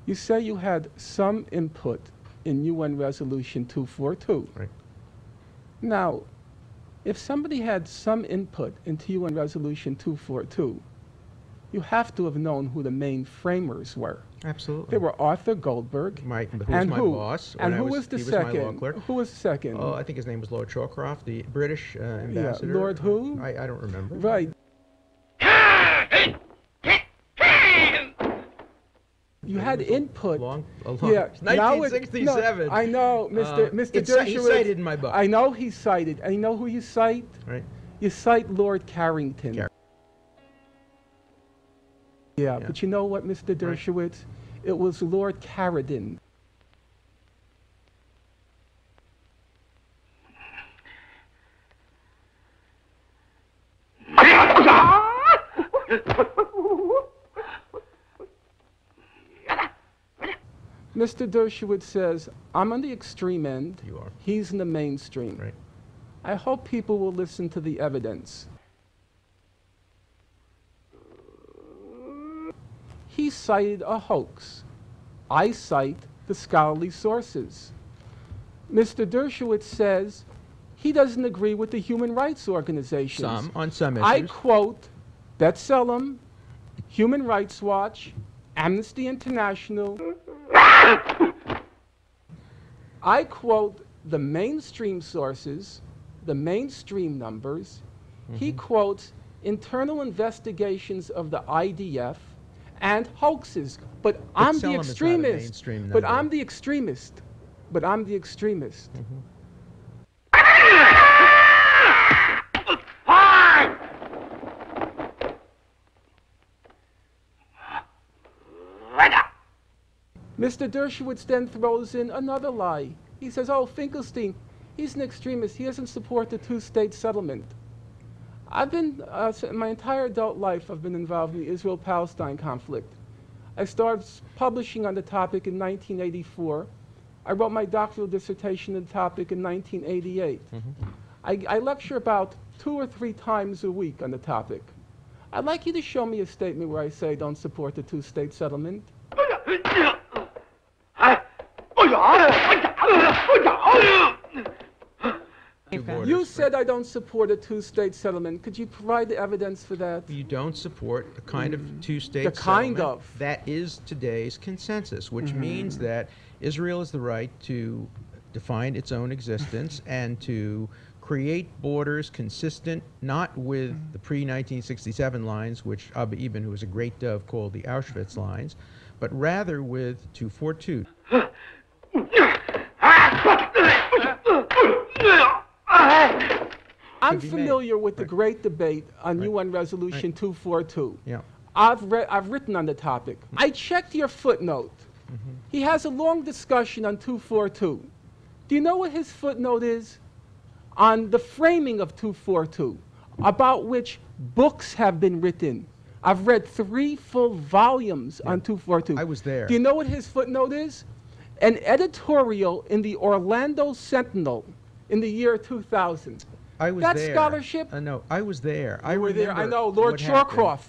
You say you had some input in UN Resolution 242. Right. Now, if somebody had some input into UN Resolution 242, you have to have known who the main framers were. Absolutely. They were Arthur Goldberg. Who was and my who? boss. And who he was the was second? my law clerk. Who was the second? Oh, I think his name was Lord Shawcroft, the British ambassador. Yeah, Lord who? I don't remember. Right. You had input. Yeah, 1967. No, I know, Mr. Dershowitz. He cited in my book. I know he cited. And you know who you cite? Right. You cite Lord Carrington. Yeah, but you know what, Mr. Dershowitz? Right. It was Lord Carradine. Mr. Dershowitz says, I'm on the extreme end. You are. He's in the mainstream. Right. I hope people will listen to the evidence. He cited a hoax. I cite the scholarly sources. Mr. Dershowitz says he doesn't agree with the human rights organizations. On some issues. I quote B'Tselem, Human Rights Watch, Amnesty International. I quote the mainstream sources, the mainstream numbers. He quotes internal investigations of the IDF and hoaxes. But I'm the extremist. But I'm the extremist. But I'm the extremist. Mr. Dershowitz then throws in another lie. He says, oh, Finkelstein, he's an extremist. He doesn't support the two-state settlement. I've been, my entire adult life, I've been involved in the Israel-Palestine conflict. I started publishing on the topic in 1984. I wrote my doctoral dissertation on the topic in 1988. I lecture about 2 or 3 times a week on the topic. I'd like you to show me a statement where I say I don't support the two-state settlement. You said I don't support a two-state settlement. Could you provide the evidence for that? You don't support the kind of two-state settlement. The kind of. That is today's consensus, which means that Israel has the right to define its own existence and to create borders consistent not with the pre-1967 lines, which Abba Eban, who was a great dove, called the Auschwitz lines, but rather with 242. I'm familiar with the great debate on UN Resolution 242. Yeah. I've written on the topic. I checked your footnote. He has a long discussion on 242. Do you know what his footnote is? On the framing of 242, about which books have been written. I've read 3 full volumes on 242. I was there. Do you know what his footnote is? An editorial in the Orlando Sentinel in the year 2000. I was there. That scholarship? No, I was there. You were there. I know, Lord Shawcroft.